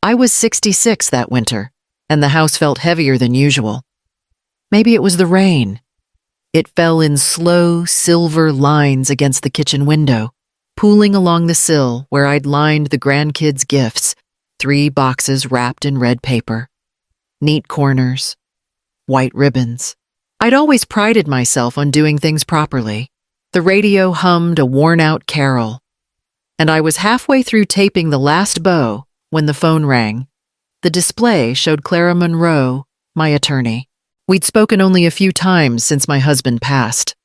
I was 66 that winter, and the house felt heavier than usual. Maybe it was the rain. It fell in slow, silver lines against the kitchen window, pooling along the sill where I'd lined the grandkids' gifts, 3 boxes wrapped in red paper. Neat corners, white ribbons. I'd always prided myself on doing things properly. The radio hummed a worn-out carol, and I was halfway through taping the last bow when the phone rang. The display showed Clara Monroe, my attorney. We'd spoken only a few times since my husband passed,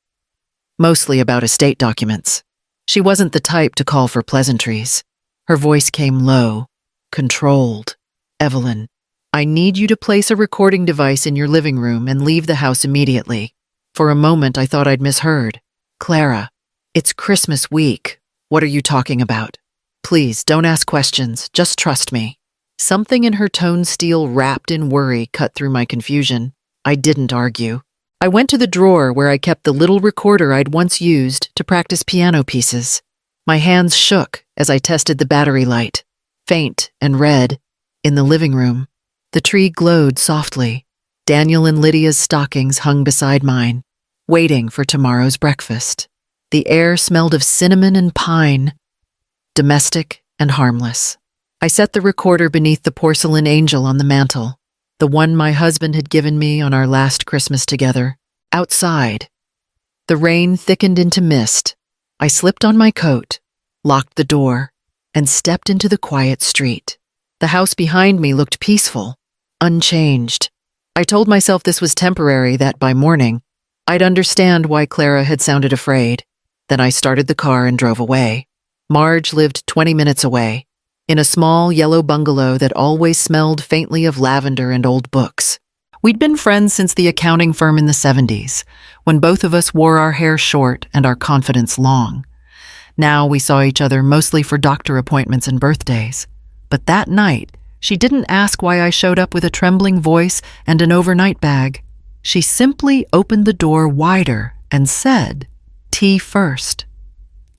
mostly about estate documents. She wasn't the type to call for pleasantries. Her voice came low, controlled. "Evelyn, I need you to place a recording device in your living room and leave the house immediately." For a moment, I thought I'd misheard. "Clara, it's Christmas week. What are you talking about? Please, don't ask questions. Just trust me." Something in her tone steel wrapped in worry cut through my confusion. I didn't argue. I went to the drawer where I kept the little recorder I'd once used to practice piano pieces. My hands shook as I tested the battery light, faint and red, in the living room. The tree glowed softly. Daniel and Lydia's stockings hung beside mine, waiting for tomorrow's breakfast. The air smelled of cinnamon and pine, domestic and harmless. I set the recorder beneath the porcelain angel on the mantel, the one my husband had given me on our last Christmas together. Outside, the rain thickened into mist. I slipped on my coat, locked the door, and stepped into the quiet street. The house behind me looked peaceful, unchanged. I told myself this was temporary, that by morning, I'd understand why Clara had sounded afraid. Then I started the car and drove away. Marge lived 20 minutes away, in a small yellow bungalow that always smelled faintly of lavender and old books. We'd been friends since the accounting firm in the 70s, when both of us wore our hair short and our confidence long. Now we saw each other mostly for doctor appointments and birthdays. But that night, she didn't ask why I showed up with a trembling voice and an overnight bag. She simply opened the door wider and said, "Tea first.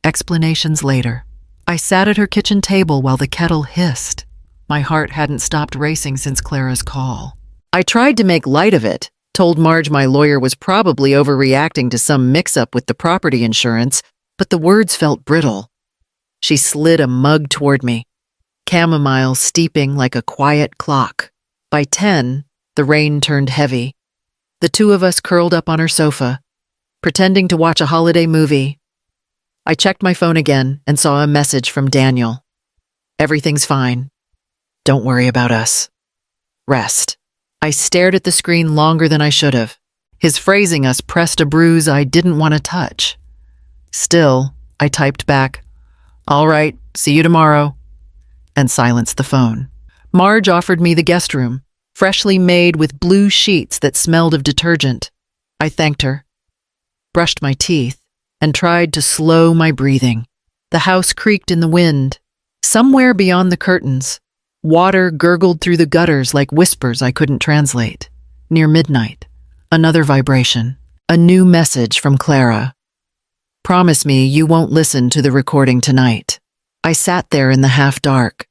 Explanations later." I sat at her kitchen table while the kettle hissed. My heart hadn't stopped racing since Clara's call. I tried to make light of it, told Marge my lawyer was probably overreacting to some mix-up with the property insurance, but the words felt brittle. She slid a mug toward me, chamomile steeping like a quiet clock. By 10, the rain turned heavy. The two of us curled up on her sofa, pretending to watch a holiday movie. I checked my phone again and saw a message from Daniel. "Everything's fine. Don't worry about us. Rest." I stared at the screen longer than I should have. His phrasing us pressed a bruise I didn't want to touch. Still, I typed back, "All right, see you tomorrow," and silenced the phone. Marge offered me the guest room, freshly made with blue sheets that smelled of detergent. I thanked her, brushed my teeth, and tried to slow my breathing. The house creaked in the wind. Somewhere beyond the curtains, water gurgled through the gutters like whispers I couldn't translate. Near midnight, another vibration, a new message from Clara. "Promise me you won't listen to the recording tonight." I sat there in the half-dark,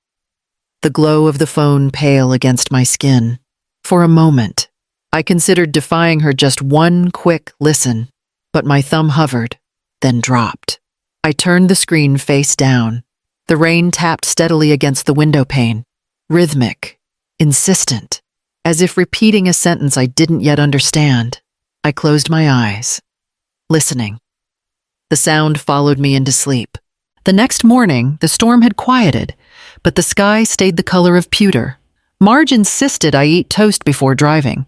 the glow of the phone pale against my skin. For a moment, I considered defying her just one quick listen, but my thumb hovered, then dropped. I turned the screen face down. The rain tapped steadily against the window pane, rhythmic, insistent, as if repeating a sentence I didn't yet understand. I closed my eyes, listening. The sound followed me into sleep. The next morning, the storm had quieted, but the sky stayed the color of pewter. Marge insisted I eat toast before driving,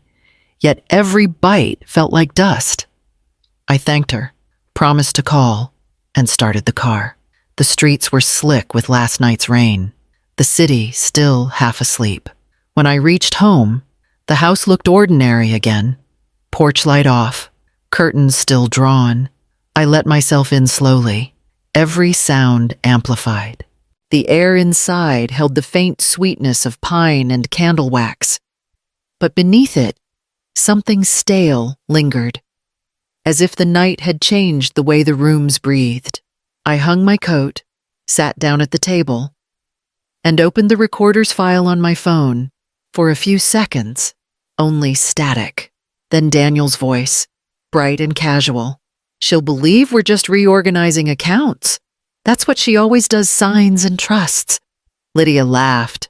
yet every bite felt like dust. I thanked her, promised to call, and started the car. The streets were slick with last night's rain, the city still half asleep. When I reached home, the house looked ordinary again. Porch light off, curtains still drawn. I let myself in slowly, every sound amplified. The air inside held the faint sweetness of pine and candle wax, but beneath it, something stale lingered, as if the night had changed the way the rooms breathed. I hung my coat, sat down at the table, and opened the recorder's file on my phone. For a few seconds, only static. Then Daniel's voice, bright and casual. She'll believe we're just reorganizing accounts. That's what she always does, signs and trusts. Lydia laughed,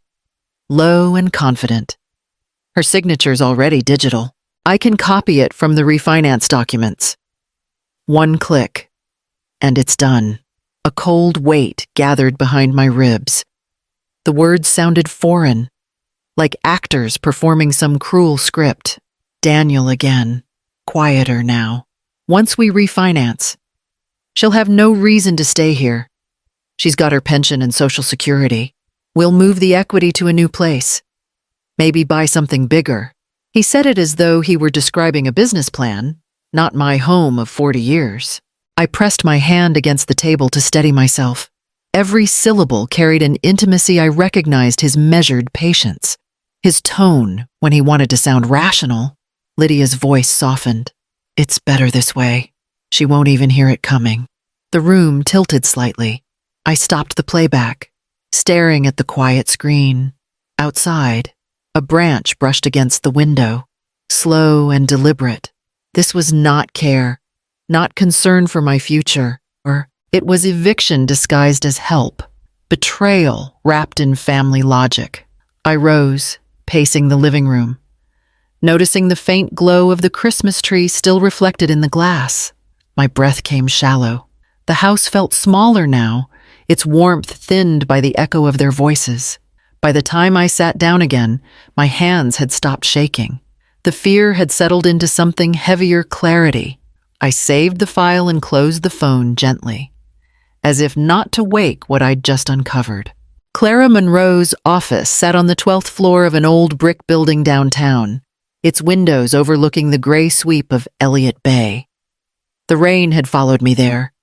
low and confident. Her signature's already digital. I can copy it from the refinance documents. One click, and it's done. A cold weight gathered behind my ribs. The words sounded foreign, like actors performing some cruel script. Daniel again, quieter now. Once we refinance, she'll have no reason to stay here. She's got her pension and Social Security. We'll move the equity to a new place. Maybe buy something bigger. He said it as though he were describing a business plan, not my home of 40 years. I pressed my hand against the table to steady myself. Every syllable carried an intimacy I recognized his measured patience. His tone, when he wanted to sound rational. Lydia's voice softened. It's better this way. She won't even hear it coming. The room tilted slightly. I stopped the playback, staring at the quiet screen. Outside, a branch brushed against the window, slow and deliberate. This was not care, not concern for my future, or it was eviction disguised as help, betrayal wrapped in family logic. I rose, pacing the living room, noticing the faint glow of the Christmas tree still reflected in the glass. My breath came shallow. The house felt smaller now, its warmth thinned by the echo of their voices. By the time I sat down again, my hands had stopped shaking. The fear had settled into something heavier clarity. I saved the file and closed the phone gently, as if not to wake what I'd just uncovered. Clara Monroe's office sat on the 12th floor of an old brick building downtown, its windows overlooking the gray sweep of Elliott Bay. The rain had followed me there,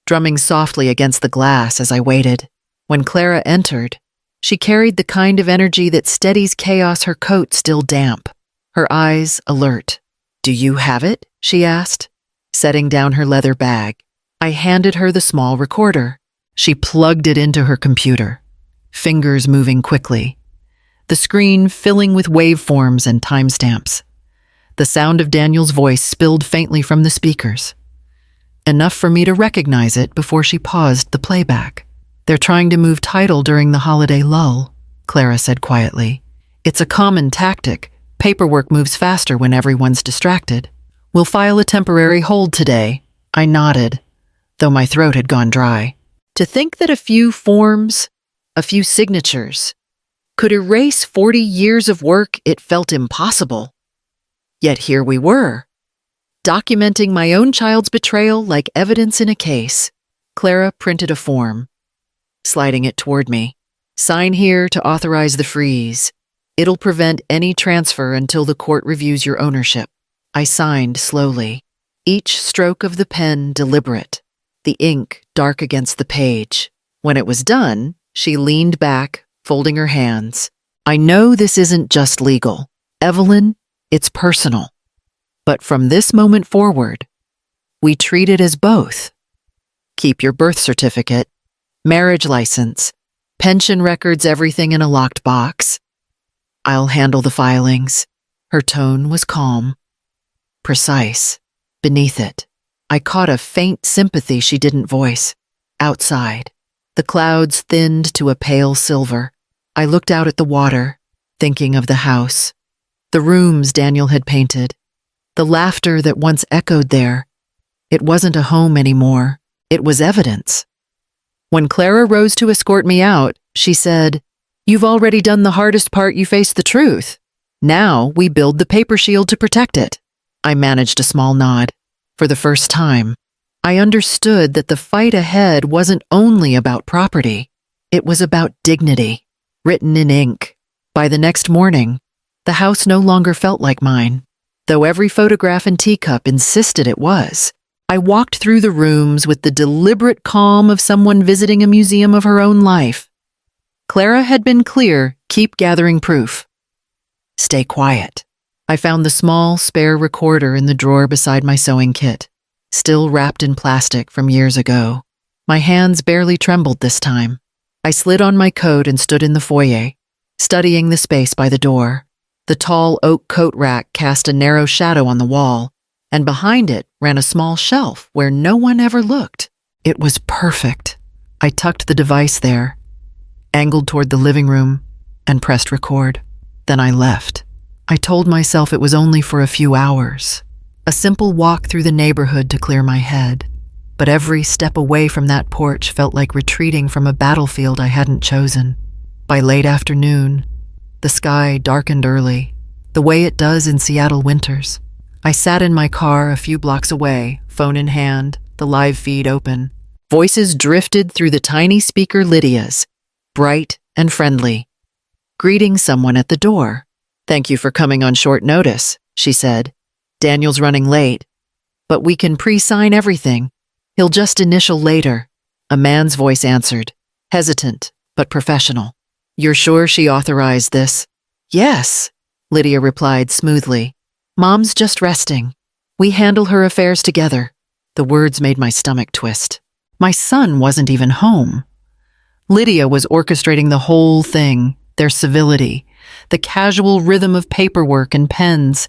drumming softly against the glass as I waited. When Clara entered, she carried the kind of energy that steadies chaos, her coat still damp, her eyes alert. "Do you have it?" she asked, setting down her leather bag. I handed her the small recorder. She plugged it into her computer, fingers moving quickly, the screen filling with waveforms and timestamps. The sound of Daniel's voice spilled faintly from the speakers, enough for me to recognize it before she paused the playback. "They're trying to move title during the holiday lull," Clara said quietly. "It's a common tactic. Paperwork moves faster when everyone's distracted. We'll file a temporary hold today." I nodded, though my throat had gone dry. To think that a few forms, a few signatures, could erase 40 years of work, it felt impossible. Yet here we were, documenting my own child's betrayal like evidence in a case. Clara printed a form, sliding it toward me. "Sign here to authorize the freeze. It'll prevent any transfer until the court reviews your ownership." I signed slowly, each stroke of the pen deliberate, the ink dark against the page. When it was done, she leaned back, folding her hands. "I know this isn't just legal. Evelyn, it's personal. But from this moment forward, we treat it as both. Keep your birth certificate, marriage license, pension records, everything in a locked box. I'll handle the filings." Her tone was calm, precise. Beneath it, I caught a faint sympathy she didn't voice. Outside, the clouds thinned to a pale silver. I looked out at the water, thinking of the house, the rooms Daniel had painted, the laughter that once echoed there. It wasn't a home anymore. It was evidence. When Clara rose to escort me out, she said, "You've already done the hardest part. You face the truth. Now we build the paper shield to protect it." I managed a small nod. For the first time, I understood that the fight ahead wasn't only about property. It was about dignity, written in ink. By the next morning, the house no longer felt like mine, though every photograph and teacup insisted it was. I walked through the rooms with the deliberate calm of someone visiting a museum of her own life. Clara had been clear, keep gathering proof. Stay quiet. I found the small, spare recorder in the drawer beside my sewing kit, still wrapped in plastic from years ago. My hands barely trembled this time. I slid on my coat and stood in the foyer, studying the space by the door. The tall oak coat rack cast a narrow shadow on the wall, and behind it ran a small shelf where no one ever looked. It was perfect. I tucked the device there, angled toward the living room, and pressed record. Then I left. I told myself it was only for a few hours, a simple walk through the neighborhood to clear my head. But every step away from that porch felt like retreating from a battlefield I hadn't chosen. By late afternoon, the sky darkened early, the way it does in Seattle winters. I sat in my car a few blocks away, phone in hand, the live feed open. Voices drifted through the tiny speaker Lydia's, bright and friendly. Greeting someone at the door. "Thank you for coming on short notice," she said. "Daniel's running late, but we can pre-sign everything. He'll just initial later." A man's voice answered, hesitant but professional. "You're sure she authorized this?" "Yes," Lydia replied smoothly. "Mom's just resting. We handle her affairs together." The words made my stomach twist. My son wasn't even home. Lydia was orchestrating the whole thing, their civility, the casual rhythm of paperwork and pens.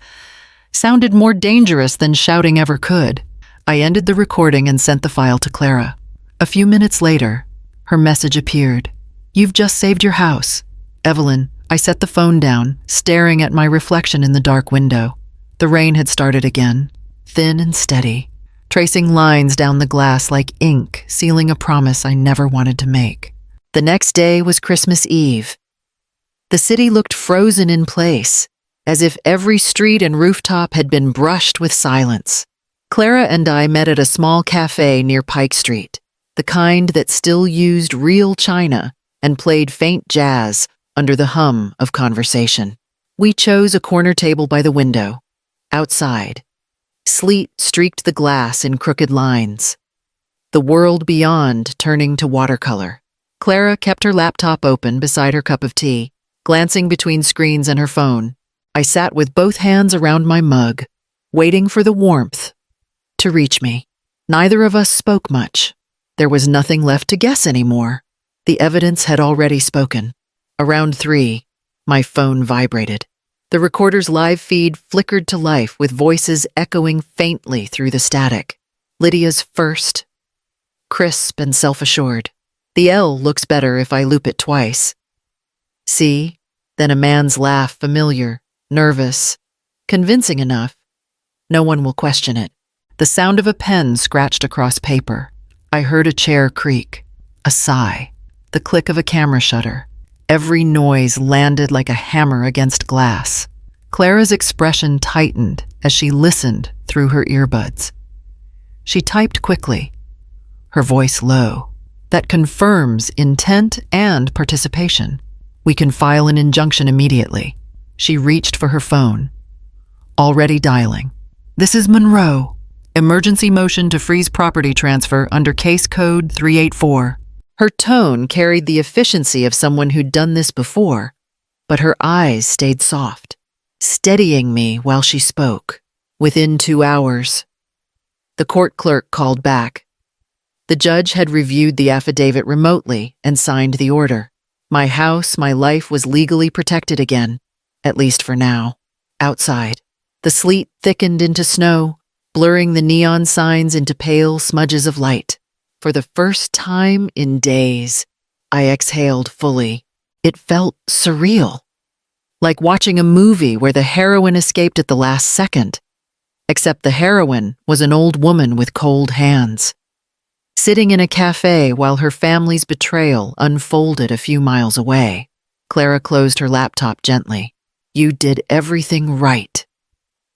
Sounded more dangerous than shouting ever could. I ended the recording and sent the file to Clara. A few minutes later, her message appeared. "You've just saved your house." "Evelyn," I set the phone down, staring at my reflection in the dark window. The rain had started again, thin and steady, tracing lines down the glass like ink, sealing a promise I never wanted to make. The next day was Christmas Eve. The city looked frozen in place, as if every street and rooftop had been brushed with silence. Clara and I met at a small cafe near Pike Street, the kind that still used real china and played faint jazz under the hum of conversation. We chose a corner table by the window, outside. Sleet streaked the glass in crooked lines, the world beyond turning to watercolor. Clara kept her laptop open beside her cup of tea, glancing between screens and her phone. I sat with both hands around my mug, waiting for the warmth to reach me. Neither of us spoke much. There was nothing left to guess anymore. The evidence had already spoken. Around 3, my phone vibrated. The recorder's live feed flickered to life with voices echoing faintly through the static. Lydia's first, crisp and self-assured. "The L looks better if I loop it twice." "See?" Then a man's laugh, familiar, nervous, convincing enough. No one will question it. The sound of a pen scratched across paper. I heard a chair creak, a sigh, the click of a camera shutter. Every noise landed like a hammer against glass. Clara's expression tightened as she listened through her earbuds. She typed quickly, her voice low. "That confirms intent and participation. We can file an injunction immediately." She reached for her phone. Already dialing. "This is Monroe. Emergency motion to freeze property transfer under case code 384. Her tone carried the efficiency of someone who'd done this before, but her eyes stayed soft, steadying me while she spoke. Within 2 hours. The court clerk called back. The judge had reviewed the affidavit remotely and signed the order. My house, my life was legally protected again, at least for now. Outside, the sleet thickened into snow, blurring the neon signs into pale smudges of light. For the first time in days, I exhaled fully. It felt surreal, like watching a movie where the heroine escaped at the last second, except the heroine was an old woman with cold hands, sitting in a cafe while her family's betrayal unfolded a few miles away. Clara closed her laptop gently. "You did everything right,"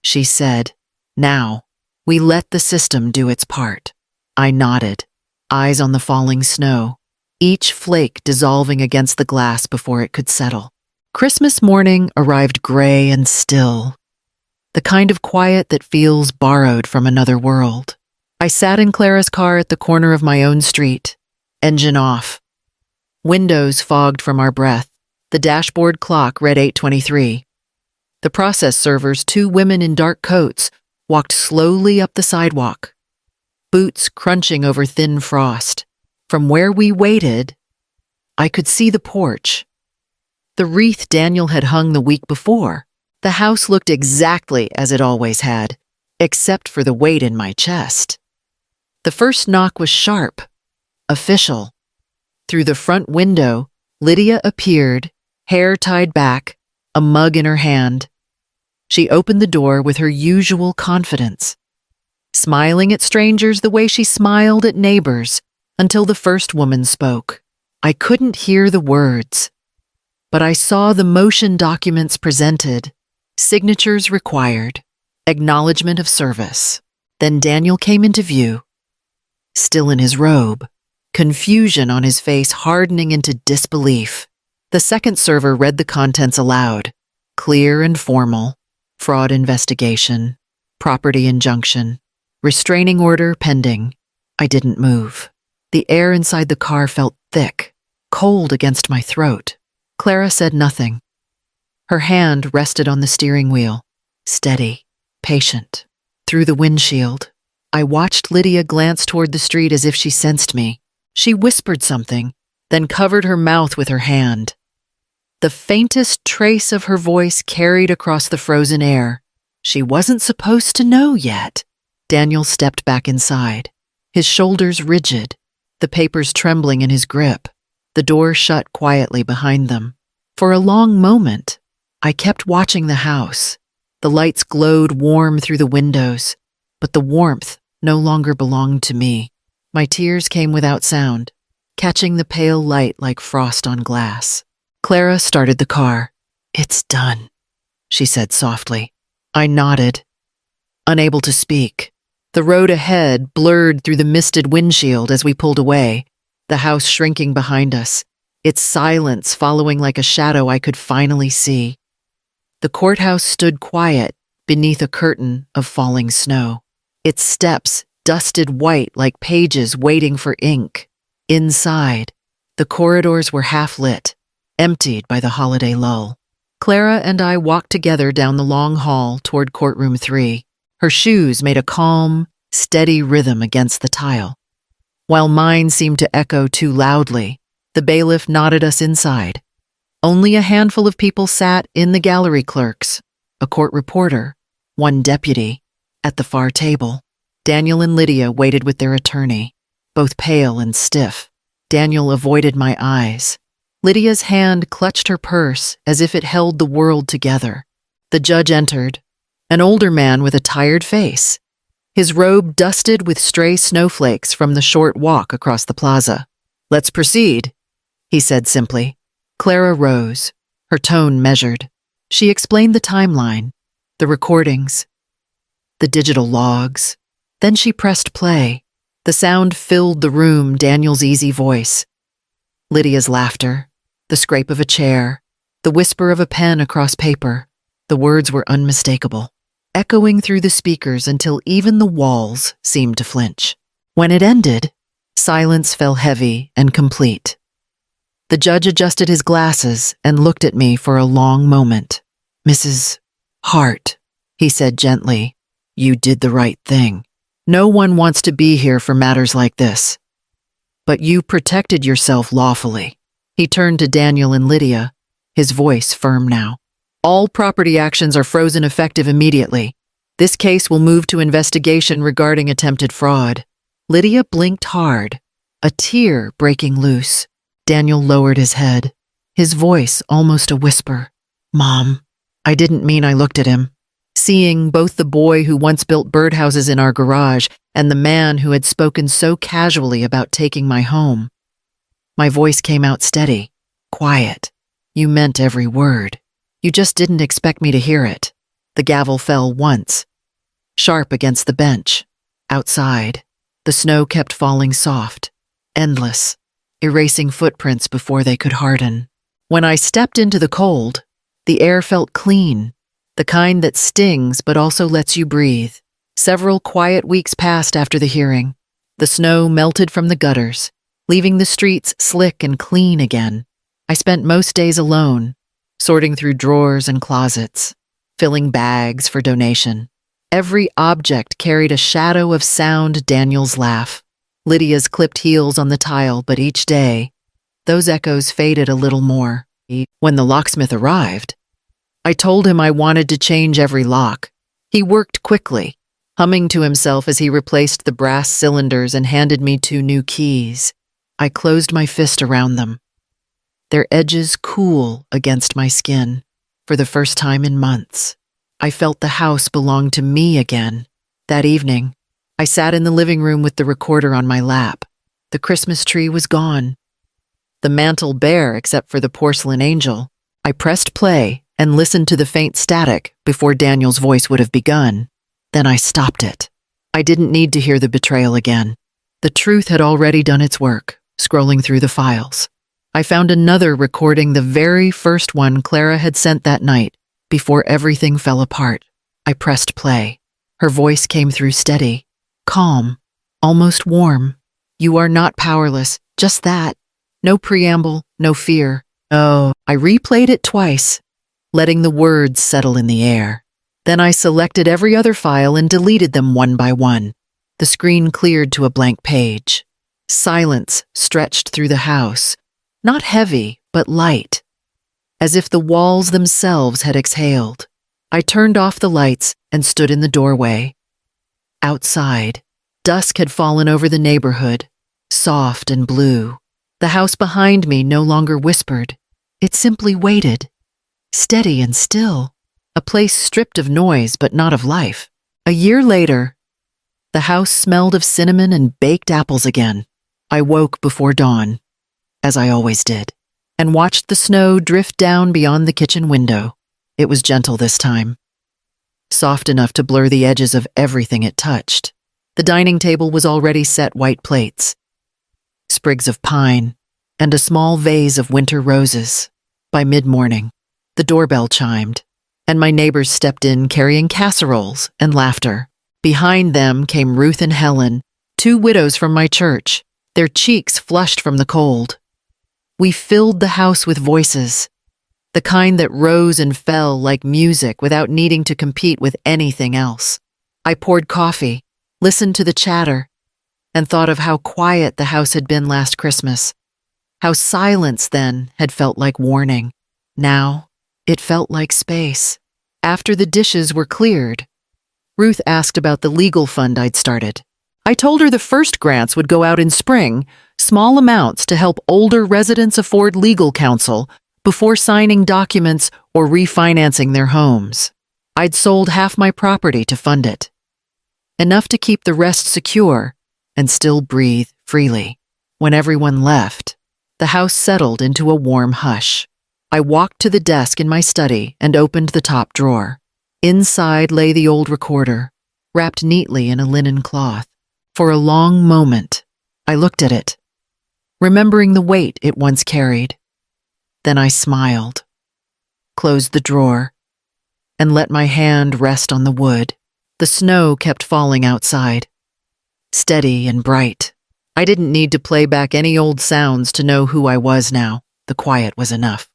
she said. "Now, we let the system do its part." I nodded, eyes on the falling snow, each flake dissolving against the glass before it could settle. Christmas morning arrived gray and still, the kind of quiet that feels borrowed from another world. I sat in Clara's car at the corner of my own street, engine off. Windows fogged from our breath. The dashboard clock read 8:23. The process servers, 2 women in dark coats, walked slowly up the sidewalk, boots crunching over thin frost. From where we waited, I could see the porch. The wreath Daniel had hung the week before. The house looked exactly as it always had, except for the weight in my chest. The first knock was sharp, official. Through the front window, Lydia appeared, hair tied back, a mug in her hand. She opened the door with her usual confidence, smiling at strangers the way she smiled at neighbors until the first woman spoke. I couldn't hear the words, but I saw the motion documents presented, signatures required, acknowledgement of service. Then Daniel came into view, still in his robe, confusion on his face hardening into disbelief. The second server read the contents aloud, clear and formal: fraud investigation, property injunction, restraining order pending. I didn't move. The air inside the car felt thick, cold against my throat. Clara said nothing. Her hand rested on the steering wheel, steady, patient. Through the windshield, I watched Lydia glance toward the street as if she sensed me. She whispered something, then covered her mouth with her hand. The faintest trace of her voice carried across the frozen air. She wasn't supposed to know yet. Daniel stepped back inside, his shoulders rigid, the papers trembling in his grip. The door shut quietly behind them. For a long moment, I kept watching the house. The lights glowed warm through the windows, but the warmth no longer belonged to me. My tears came without sound, catching the pale light like frost on glass. Clara started the car. "It's done," she said softly. I nodded, unable to speak. The road ahead blurred through the misted windshield as we pulled away, the house shrinking behind us, its silence following like a shadow I could finally see. The courthouse stood quiet beneath a curtain of falling snow, its steps dusted white like pages waiting for ink. Inside, the corridors were half lit, emptied by the holiday lull. Clara and I walked together down the long hall toward Courtroom 3. Her shoes made a calm, steady rhythm against the tile. While mine seemed to echo too loudly, the bailiff nodded us inside. Only a handful of people sat in the gallery clerks, a court reporter, one deputy, at the far table. Daniel and Lydia waited with their attorney, both pale and stiff. Daniel avoided my eyes. Lydia's hand clutched her purse as if it held the world together. The judge entered, an older man with a tired face, his robe dusted with stray snowflakes from the short walk across the plaza. "Let's proceed," he said simply. Clara rose, her tone measured. She explained the timeline, the recordings, the digital logs. Then she pressed play. The sound filled the room, Daniel's easy voice, Lydia's laughter, the scrape of a chair, the whisper of a pen across paper. The words were unmistakable, echoing through the speakers until even the walls seemed to flinch. When it ended, silence fell heavy and complete. The judge adjusted his glasses and looked at me for a long moment. "Mrs. Hart," he said gently, "you did the right thing. No one wants to be here for matters like this. But you protected yourself lawfully." He turned to Daniel and Lydia, his voice firm now. "All property actions are frozen effective immediately. This case will move to investigation regarding attempted fraud." Lydia blinked hard, a tear breaking loose. Daniel lowered his head, his voice almost a whisper. "Mom." I didn't mean I looked at him. Seeing both the boy who once built birdhouses in our garage and the man who had spoken so casually about taking my home, my voice came out steady, quiet. "You meant every word. You just didn't expect me to hear it." The gavel fell once, sharp against the bench. Outside, the snow kept falling soft, endless, erasing footprints before they could harden. When I stepped into the cold, the air felt clean, the kind that stings but also lets you breathe. Several quiet weeks passed after the hearing. The snow melted from the gutters, leaving the streets slick and clean again. I spent most days alone, sorting through drawers and closets, filling bags for donation. Every object carried a shadow of sound. Daniel's laugh, Lydia's clipped heels on the tile, but each day, Those echoes faded a little more. When the locksmith arrived, I told him I wanted to change every lock. He worked quickly, humming to himself as he replaced the brass cylinders and handed me 2 new keys. I closed my fist around them, their edges cool against my skin. For the first time in months, I felt the house belonged to me again. That evening, I sat in the living room with the recorder on my lap. The Christmas tree was gone, the mantel bare except for the porcelain angel. I pressed play and listened to the faint static before Daniel's voice would have begun. Then I stopped it. I didn't need to hear the betrayal again. The truth had already done its work, scrolling through the files. I found another recording, the very first one Clara had sent that night, before everything fell apart. I pressed play. Her voice came through steady, calm, almost warm. "You are not powerless, just that. No preamble, no fear." Oh, I replayed it twice, letting the words settle in the air. Then I selected every other file and deleted them one by one. The screen cleared to a blank page. Silence stretched through the house, not heavy, but light, as if the walls themselves had exhaled. I turned off the lights and stood in the doorway. Outside, dusk had fallen over the neighborhood, soft and blue. The house behind me no longer whispered. It simply waited, steady and still, a place stripped of noise but not of life. A year later, the house smelled of cinnamon and baked apples again. I woke before dawn, as I always did, and watched the snow drift down beyond the kitchen window. It was gentle this time, soft enough to blur the edges of everything it touched. The dining table was already set white plates, sprigs of pine, and a small vase of winter roses. By mid-morning, the doorbell chimed, and my neighbors stepped in carrying casseroles and laughter. Behind them came Ruth and Helen, 2 widows from my church, their cheeks flushed from the cold. We filled the house with voices, the kind that rose and fell like music without needing to compete with anything else. I poured coffee, listened to the chatter, and thought of how quiet the house had been last Christmas, how silence then had felt like warning. Now, it felt like space. After the dishes were cleared, Ruth asked about the legal fund I'd started. I told her the first grants would go out in spring, small amounts to help older residents afford legal counsel before signing documents or refinancing their homes. I'd sold half my property to fund it, enough to keep the rest secure and still breathe freely. When everyone left, the house settled into a warm hush. I walked to the desk in my study and opened the top drawer. Inside lay the old recorder, wrapped neatly in a linen cloth. For a long moment, I looked at it, remembering the weight it once carried. Then I smiled, closed the drawer, and let my hand rest on the wood. The snow kept falling outside, steady and bright. I didn't need to play back any old sounds to know who I was now. The quiet was enough.